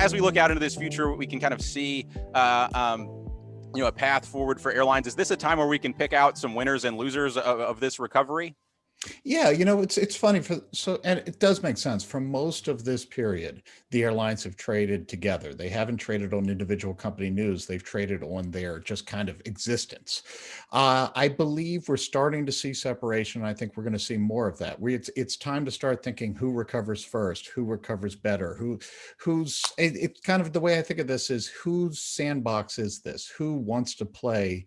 as we look out into this future, we can kind of see, a path forward for airlines. Is this a time where we can pick out some winners and losers of this recovery? Yeah, it's funny and it does make sense. For most of this period, the airlines have traded together. They haven't traded on individual company news. They've traded on their just kind of existence. I believe we're starting to see separation. I think we're going to see more of that. It's time to start thinking who recovers first, who recovers better, it's kind of the way I think of this is whose sandbox is this? Who wants to play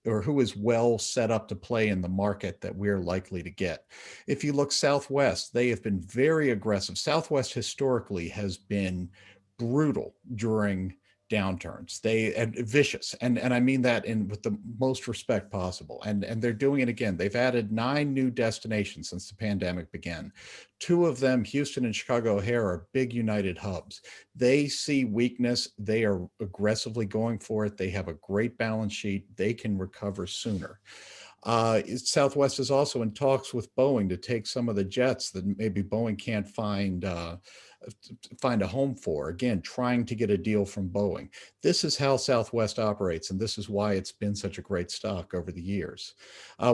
or who is well set up to play in the market that we're likely to get. If you look Southwest, they have been very aggressive. Southwest historically has been brutal during downturns. They and vicious, and I mean that in with the most respect possible. And they're doing it again. They've added 9 new destinations since the pandemic began. 2 of them, Houston and Chicago O'Hare, are big United hubs. They see weakness. They are aggressively going for it. They have a great balance sheet. They can recover sooner. Southwest is also in talks with Boeing to take some of the jets that maybe Boeing can't find a home for. Again, trying to get a deal from Boeing. This is how Southwest operates, and this is why it's been such a great stock over the years.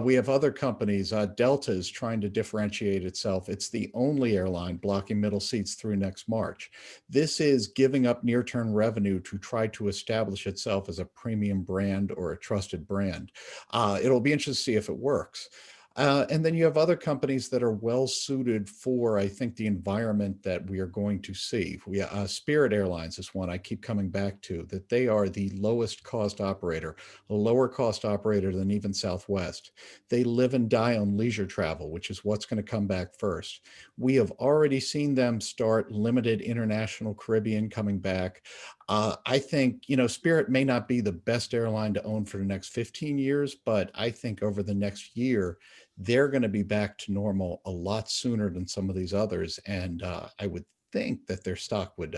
We have other companies. Delta is trying to differentiate itself. It's the only airline blocking middle seats through next March. This is giving up near-term revenue to try to establish itself as a premium brand or a trusted brand. It'll be interesting to see if it works. And then you have other companies that are well suited for, I think, the environment that we are going to see. Spirit Airlines is one I keep coming back to, that they are the lowest cost operator, a lower cost operator than even Southwest. They live and die on leisure travel, which is what's going to come back first. We have already seen them start limited international Caribbean coming back. I think, Spirit may not be the best airline to own for the next 15 years, but I think over the next year, they're going to be back to normal a lot sooner than some of these others. And I would think that their stock would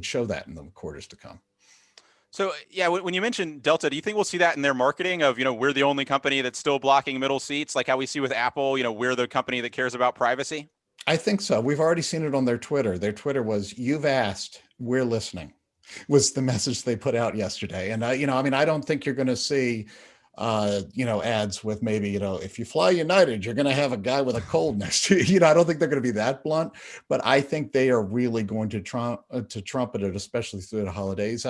show that in the quarters to come. So yeah, when you mentioned Delta, do you think we'll see that in their marketing of, we're the only company that's still blocking middle seats, like how we see with Apple, we're the company that cares about privacy? I think so. We've already seen it on their Twitter. Their Twitter was, "You've asked, we're listening," was the message they put out yesterday. And I don't think you're going to see ads with maybe, if you fly United, you're going to have a guy with a cold next to you. I don't think they're going to be that blunt, but I think they are really going to trumpet it, especially through the holidays.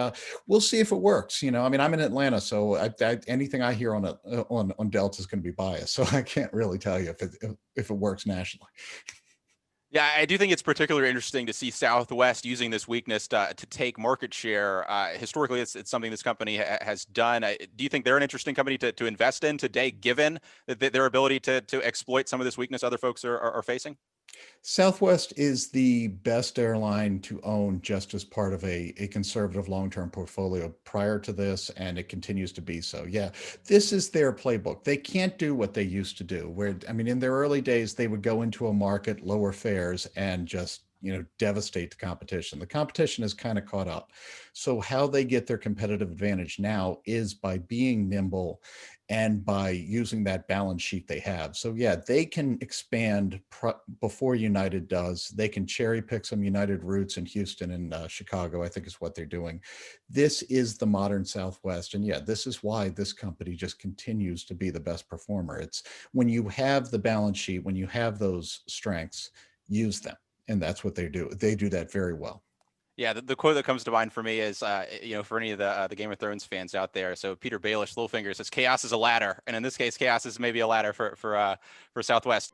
We'll see if it works. I'm in Atlanta, so anything I hear on Delta is going to be biased. So I can't really tell you if it works nationally. Yeah, I do think it's particularly interesting to see Southwest using this weakness to take market share. Historically, it's something this company has done. Do you think they're an interesting company to invest in today, given that their ability to exploit some of this weakness other folks are facing? Southwest is the best airline to own just as part of a conservative long-term portfolio prior to this, and it continues to be so. Yeah, this is their playbook. They can't do what they used to do, where, in their early days, they would go into a market, lower fares, and just devastate the competition. The competition has kind of caught up. So how they get their competitive advantage now is by being nimble and by using that balance sheet they have. So yeah, they can expand before United does. They can cherry pick some United routes in Houston and Chicago, I think is what they're doing. This is the modern Southwest. And yeah, this is why this company just continues to be the best performer. It's when you have the balance sheet, when you have those strengths, use them. And that's what they do. They do that very well. Yeah, the quote that comes to mind for me is, for any of the Game of Thrones fans out there. So Peter Baelish, Littlefinger, says chaos is a ladder, and in this case, chaos is maybe a ladder for Southwest.